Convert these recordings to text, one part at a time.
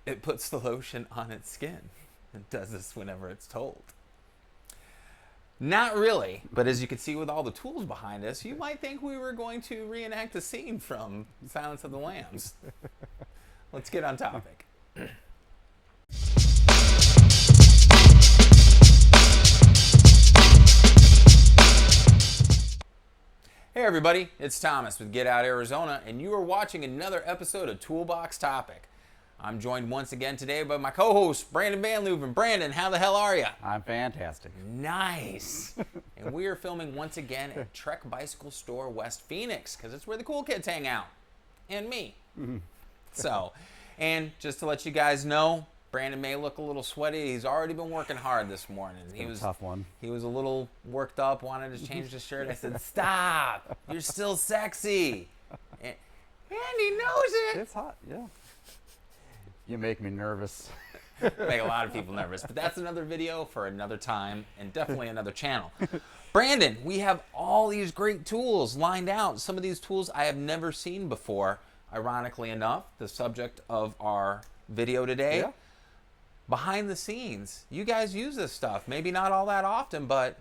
It puts the lotion on its skin. It does this whenever it's told. Not really, but as you can see with all the tools behind us, you might think we were going to reenact a scene from Silence of the Lambs. Let's get on topic. Hey everybody, it's Thomas with Get Out Arizona, and you are watching another episode of Toolbox Topic. I'm joined once again today by my co-host, Brandon Van Leuven. Brandon, how the hell are you? I'm fantastic. Nice. And we are filming once again at Trek Bicycle Store, West Phoenix, because it's where the cool kids hang out. And me. So, and just to let you guys know, Brandon may look a little sweaty. He's already been working hard this morning. He was a tough one. He was a little worked up, wanted to change the shirt. I said, stop. You're still sexy. And he knows it. It's hot, yeah. You make me nervous. Make a lot of people nervous. But that's another video for another time and definitely another channel. Brandon, we have all these great tools lined out. Some of these tools I have never seen before. Ironically enough, the subject of our video today. Yeah. Behind the scenes, you guys use this stuff. Maybe not all that often, but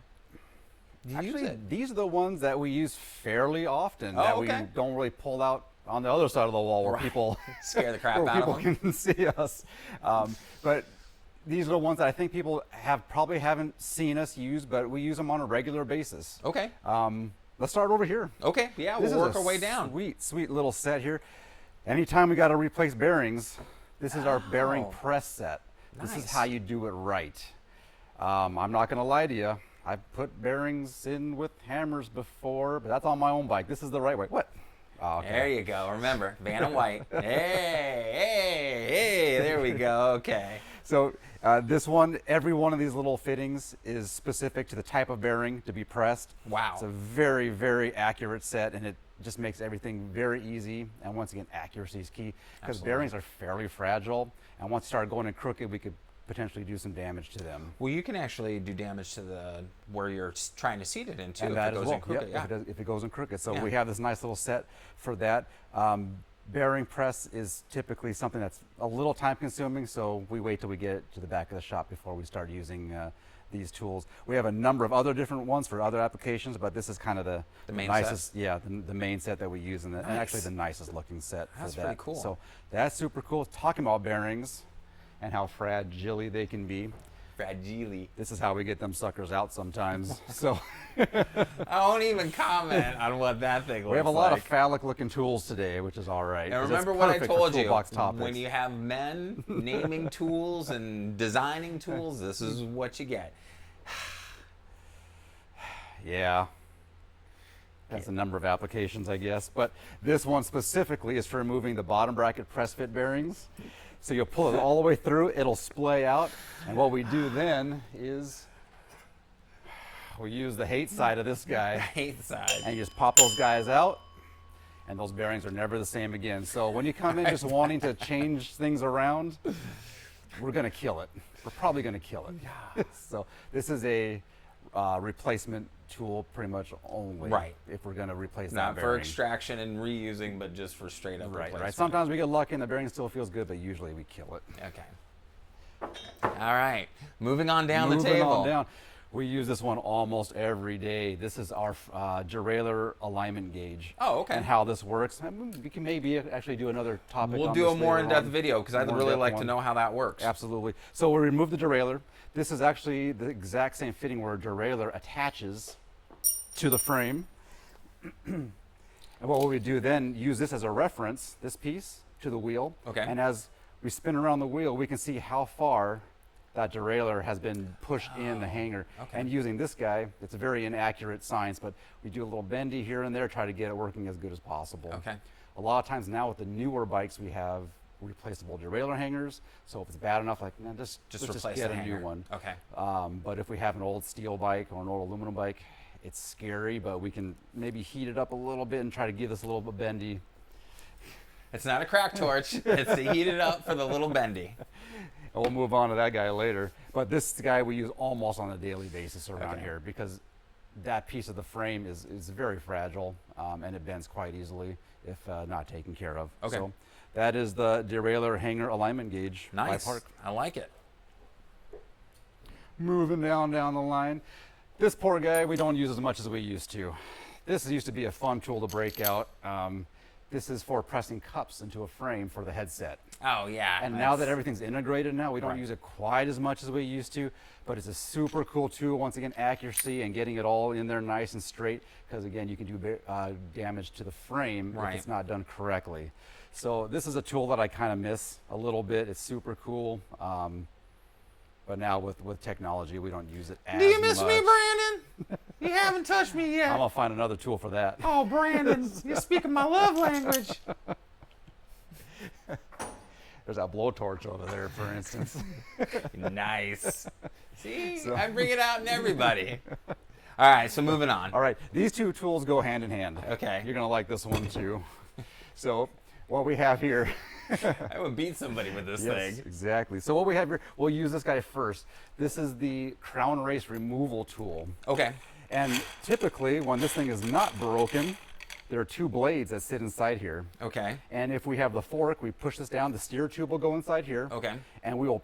you use Actually, it. these are the ones that we use fairly often. Oh, that okay. we don't really pull out on the other side of the wall where Right. people Scare the crap where out of people them. can see us. But these are the ones that I think people probably haven't seen us use, but we use them on a regular basis. Okay. Let's start over here. Okay. Yeah, This we'll is work a our way down. Sweet little set here. Anytime we got to replace bearings, this is our bearing Oh. press set. This is Nice. how you do it right. I'm not going to lie to you. I've put bearings in with hammers before, but that's on my own bike. This is the right way. What? Oh, okay. There you go. Remember, Van and White. Hey, there we go. Okay. So this one, every one of these little fittings is specific to the type of bearing to be pressed. Wow. It's a very, very accurate set, and it just makes everything very easy. And once again, accuracy is key because Absolutely. bearings are fairly fragile. And once you start going in crooked, we could potentially do some damage to them. Well, you can actually do damage to the where you're trying to seat it into And if that it as goes well. in crooked. Yep, if it goes in crooked. So Yeah. we have this nice little set for that. Bearing press is typically something that's a little time consuming, so we wait till we get to the back of the shop before we start using these tools. We have a number of other different ones for other applications, but this is kind of the main nicest, set? yeah, the main set that we use, and actually the nicest looking set for That's that. pretty cool. So that's super cool. Talking about bearings and how fragile they can be. Fragile. This is how we get them suckers out sometimes. So I won't even comment on what that thing looks like. we have a lot of phallic looking tools today, which is all right. And 'cause it's remember what I perfect for told you, toolbox topics. when you have men naming tools and designing tools, this is what you get. Yeah. That's a number of applications, I guess. But this one specifically is for removing the bottom bracket press fit bearings. So you'll pull it all the way through, it'll splay out. And what we do then is we use the hate side of this guy. Hate side. And you just pop those guys out, and those bearings are never the same again. So when you come in just wanting to change things around, we're going to kill it. We're probably going to kill it. So this is a replacement tool pretty much only. Right. If we're going to replace Not that for bearing. extraction and reusing, but just for straight up Right, replacement. right. Sometimes we get lucky and the bearing still feels good, but usually we kill it. Okay. All right. Moving on down the Moving table. on down. We use this one almost every day. This is our Derailleur alignment gauge. Oh, okay. And how this works. I mean, we can maybe actually do another topic. We'll on do this a more later in-depth on. video because I'd More really in-depth like to one. know how that works. Absolutely. So we remove the derailleur. This is actually the exact same fitting where a derailleur attaches to the frame. And what we do then, use this as a reference, this piece, to the wheel. Okay. And as we spin around the wheel, we can see how far that derailleur has been pushed in the hanger. okay. And using this guy, it's a very inaccurate science, but we do a little bendy here and there, try to get it working as good as possible. Okay. A lot of times now with the newer bikes, we have replaceable derailleur hangers. So if it's bad enough, like, nah, let's just replace get the a hanger. new one. Okay. But if we have an old steel bike or an old aluminum bike, it's scary, but we can maybe heat it up a little bit and try to give this a little bit bendy. It's not a crack torch. It's to heat it up for the little bendy. And we'll move on to that guy later. But this guy we use almost on a daily basis around Okay. here because that piece of the frame is very fragile and it bends quite easily if not taken care of. Okay. So That is the Derailleur hanger alignment gauge. by Nice. Park. I like it. Moving down the line. This poor guy, we don't use as much as we used to. This used to be a fun tool to break out. This is for pressing cups into a frame for the headset. Oh, yeah. And now that everything's integrated now, we don't Right. use it quite as much as we used to, but it's a super cool tool. Once again, accuracy and getting it all in there nice and straight, because again, you can do damage to the frame Right. if it's not done correctly. So this is a tool that I kind of miss a little bit. It's super cool. But now with technology, we don't use it as much. Do you miss me, Brandon? You haven't touched me yet. I'm gonna find another tool for that. Oh, Brandon, you're speaking my love language. There's that blowtorch over there, for instance. Nice. See, So- I bring it out in everybody. All right, so moving on. All right, these two tools go hand in hand. Okay. You're gonna like this one too. So what we have here. I would beat somebody with this Yes, thing. exactly. So what we have here, we'll use this guy first. This is the crown race removal tool. Okay. And typically, when this thing is not broken, there are two blades that sit inside here. Okay. And if we have the fork, we push this down, the steer tube will go inside here. Okay. And we will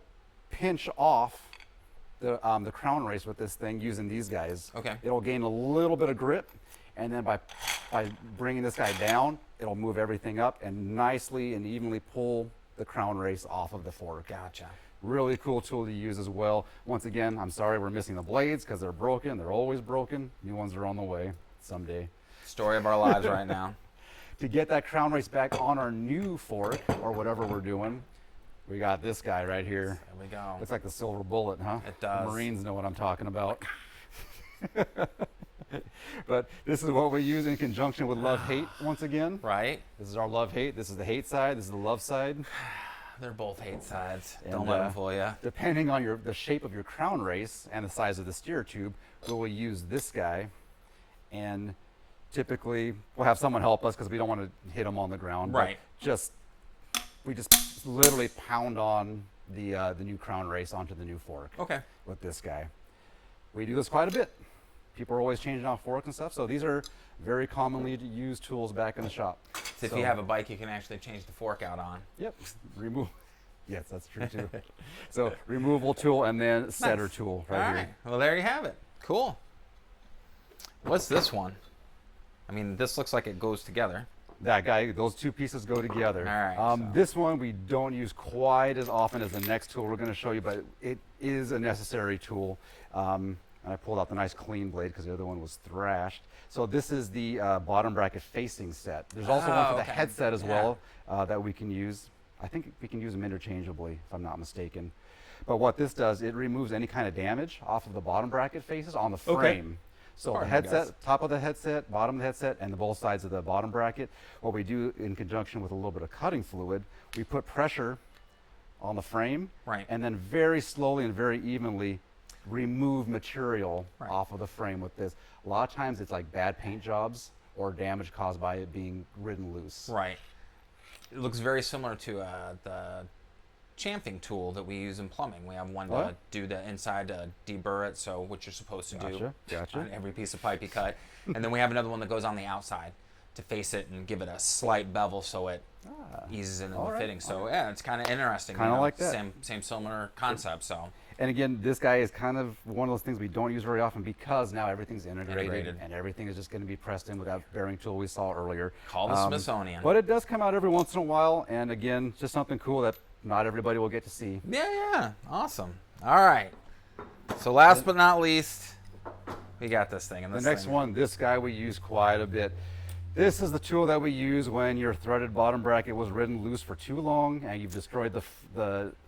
pinch off the crown race with this thing using these guys. Okay. It'll gain a little bit of grip, and then by bringing this guy down, it'll move everything up and nicely and evenly pull the crown race off of the fork. Gotcha. Really cool tool to use as well. Once again, I'm sorry we're missing the blades because they're broken. They're always broken. New ones are on the way someday. Story of our lives right now. To get that crown race back on our new fork or whatever we're doing, we got this guy right here. There we go. Looks like the silver bullet, huh? It does. The Marines know what I'm talking about. But this is what we use in conjunction with love-hate once again. Right? This is our love-hate. This is the hate side. This is the love side. They're both hate sides. And, Don't let them fool you. Depending on the shape of your crown race and the size of the steer tube, we will use this guy. And typically, we'll have someone help us because we don't want to hit them on the ground. Right. But we just literally pound on the new crown race onto the new fork. Okay. With this guy. We do this quite a bit. People are always changing out forks and stuff, so these are very commonly used tools back in the shop. So if you have a bike, you can actually change the fork out on. Yep, remove. Yes, that's true too. So removal tool and then setter Nice. tool All right right. here. Well, there you have it. Cool. What's this one? I mean, this looks like it goes together. That guy, those two pieces go together. All right, so- This one we don't use quite as often as the next tool we're going to show you, but it is a necessary tool. And I pulled out the nice clean blade because the other one was thrashed. So this is the bottom bracket facing set. There's also one for the okay. headset as Yeah. well that we can use. I think we can use them interchangeably, if I'm not mistaken. But what this does, it removes any kind of damage off of the bottom bracket faces on the frame. So Pardon the me, headset, guys. top of the headset, bottom of the headset, and the both sides of the bottom bracket, what we do in conjunction with a little bit of cutting fluid, we put pressure on the frame, Right. and then very slowly and very evenly remove material Right. off of the frame with this. A lot of times it's like bad paint jobs or damage caused by it being ridden loose. Right. It looks very similar to the chamfing tool that we use in plumbing. We have one to What? do the inside to deburr it, so what you're supposed to do Gotcha. on every piece of pipe you cut. And then we have another one that goes on the outside to face it and give it a slight bevel so it eases into All the right, fitting. So yeah, it's kind of interesting. Kinda like that. Same similar concept. So And again, this guy is kind of one of those things we don't use very often because now everything's integrated. Integrated. And everything is just going to be pressed in with that bearing tool we saw earlier. call the Smithsonian. But it does come out every once in a while, and again, just something cool that not everybody will get to see. Yeah, awesome. All right. So last but not least, we got this thing. And The this next thing, one, this guy we use quite a bit. This is the tool that we use when your threaded bottom bracket was ridden loose for too long and you've destroyed the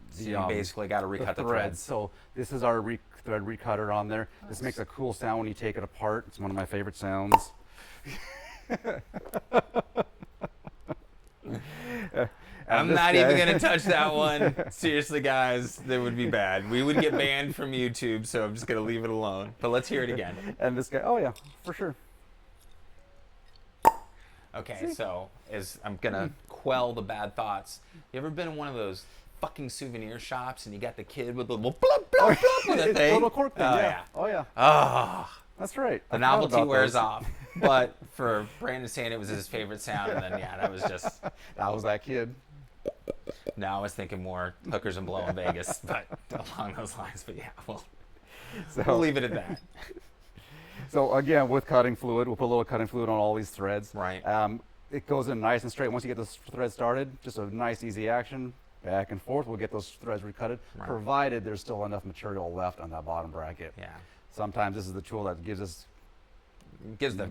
So you basically got to recut the threads. So this is our thread recutter on there. This makes a cool sound when you take it apart. It's one of my favorite sounds. I'm this not guy- even going to touch that one. Seriously, guys, that would be bad. We would get banned from YouTube, so I'm just going to leave it alone. But let's hear it again. And this guy, oh yeah, for sure. Okay, so I'm going to quell the bad thoughts. You ever been in one of those fucking souvenir shops and you got the kid with the little blub, blub, blub with a thing? Little cork thing, Oh, yeah. yeah. Oh yeah, Oh, that's right. the I forgot novelty about wears those. off. But for Brandon saying it was his favorite sound, and then, yeah, that was just... That was that kid. No, I was thinking more hookers and blow in Vegas, but along those lines. But yeah, we'll leave it at that. So again, with cutting fluid, we'll put a little cutting fluid on all these threads. Right. It goes in nice and straight. Once you get this thread started, just a nice, easy action. Back and forth, we'll get those threads recutted, provided there's still enough material left on that bottom bracket. Yeah. Sometimes this is the tool that gives the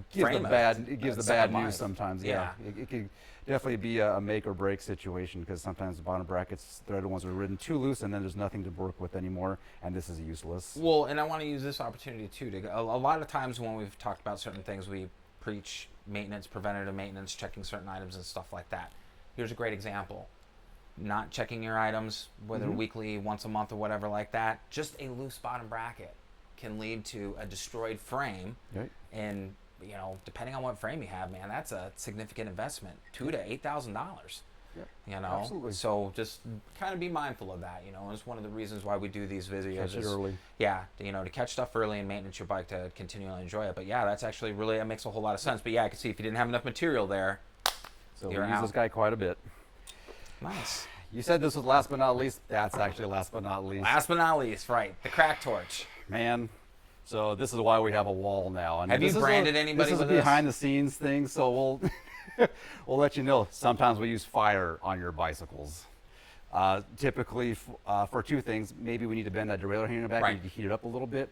bad news sometimes. Yeah. It could definitely be a make or break situation, because sometimes the bottom brackets, threaded ones are ridden too loose, and then there's nothing to work with anymore, and this is useless. Well, and I want to use this opportunity too a lot of times when we've talked about certain things, we preach maintenance, preventative maintenance, checking certain items and stuff like that. Here's a great example. Not checking your items, whether weekly, once a month, or whatever like that. Just a loose bottom bracket can lead to a destroyed frame. Right. And, you know, depending on what frame you have, man, that's a significant investment, $2,000 to $8,000. Yeah, you know, absolutely. So just kind of be mindful of that. You know, it's one of the reasons why we do these videos. Catch it early. Yeah, you know, to catch stuff early and maintenance your bike to continually enjoy it. But yeah, that's actually really, that makes a whole lot of sense. But yeah, I can see if you didn't have enough material there. So we use this guy quite a bit. Nice. You said this was last but not least. That's actually last but not least. Last but not least, right? The crack torch. Man. So this is why we have a wall now. And have you branded anybody with this? This is a behind the scenes thing, so we'll let you know. Sometimes we use fire on your bicycles. Typically for two things. Maybe we need to bend that derailleur hanger back. We need to heat it up a little bit.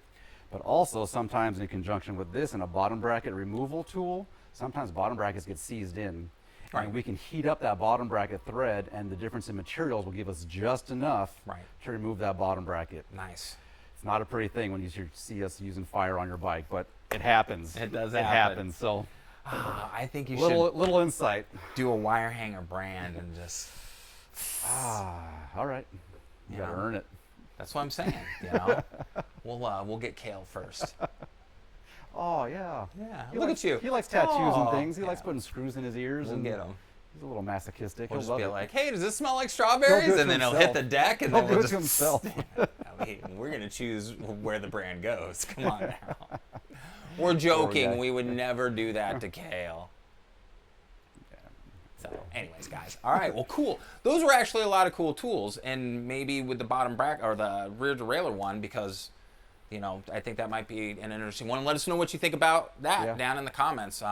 But also sometimes in conjunction with this and a bottom bracket removal tool, sometimes bottom brackets get seized in. Right. And we can heat up that bottom bracket thread, and the difference in materials will give us just enough to remove that bottom bracket. Nice. It's not a pretty thing when you see us using fire on your bike, but it happens. It does happen. It happens. So I think you should little insight. Do a wire hanger brand and just. All right. You gotta earn it. That's what I'm saying. You know, we'll get Kale first. Oh yeah. Yeah. Look at you. He likes tattoos and things. He likes putting screws in his ears. We'll get him. He's a little masochistic. We'll just be like, hey, does this smell like strawberries? And then he'll hit the deck, and then we'll just. Himself. I mean, we're gonna choose where the brand goes. Come on now. We're joking. We would never do that to Kale. So, anyways, guys. All right. Well, cool. Those were actually a lot of cool tools, and maybe with the bottom bracket or the rear derailleur one, because. You know, I think that might be an interesting one. Let us know what you think about that down in the comments.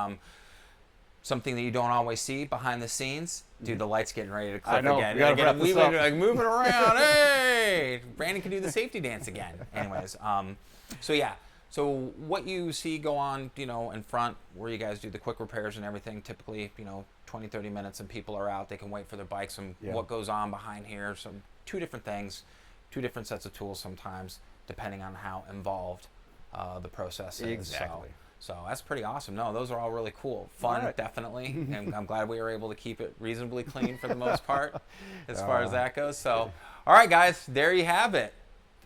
Something that you don't always see behind the scenes. Dude, the light's getting ready to click again. We gotta wrap this up. Like moving around. Hey, Brandon can do the safety dance again. Anyways, so yeah. So what you see go on, you know, in front where you guys do the quick repairs and everything, typically, you know, 20, 30 minutes and people are out. They can wait for their bikes. And what goes on behind here, two different things, two different sets of tools sometimes, depending on how involved the process is. Exactly. So that's pretty awesome. No, those are all really cool. Fun, definitely. And I'm glad we were able to keep it reasonably clean for the most part, as far as that goes. So, all right, guys, there you have it.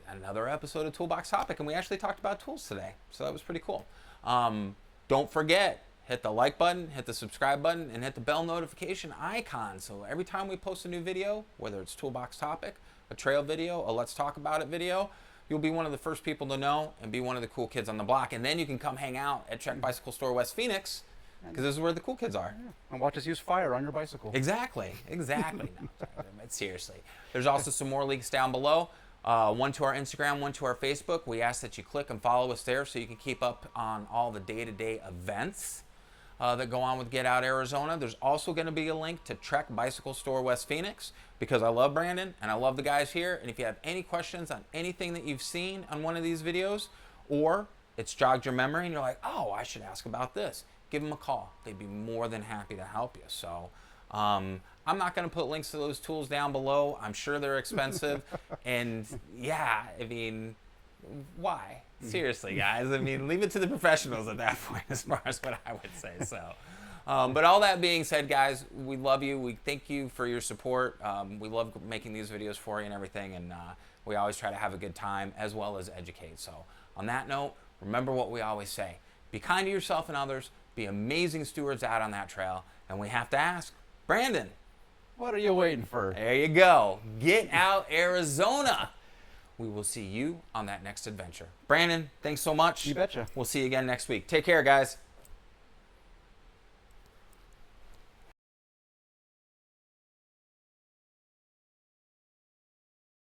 Another episode of Toolbox Topic. And we actually talked about tools today. So that was pretty cool. Don't forget, hit the like button, hit the subscribe button, and hit the bell notification icon. So every time we post a new video, whether it's Toolbox Topic, a trail video, a Let's Talk About It video, you'll be one of the first people to know and be one of the cool kids on the block. And then you can come hang out at Trek Bicycle Store West Phoenix, because this is where the cool kids are. Yeah. And watch us use fire on your bicycle. Exactly. No, seriously. There's also some more links down below. One to our Instagram, one to our Facebook. We ask that you click and follow us there so you can keep up on all the day-to-day events that go on with Get Out Arizona. There's also going to be a link to Trek Bicycle Store West Phoenix, because I love Brandon and I love the guys here. And if you have any questions on anything that you've seen on one of these videos, or it's jogged your memory and you're like, oh, I should ask about this, give them a call. They'd be more than happy to help you. So I'm not going to put links to those tools down below. I'm sure they're expensive. And yeah, I mean, why? Seriously, guys. I mean, leave it to the professionals at that point, as far as what I would say. So, but all that being said, guys, we love you. We thank you for your support. We love making these videos for you and everything, and we always try to have a good time as well as educate. So, on that note, remember what we always say: be kind to yourself and others. Be amazing stewards out on that trail. And we have to ask, Brandon, what are you waiting for? There you go. Get Out Arizona. We will see you on that next adventure. Brandon, thanks so much. You betcha. We'll see you again next week. Take care, guys.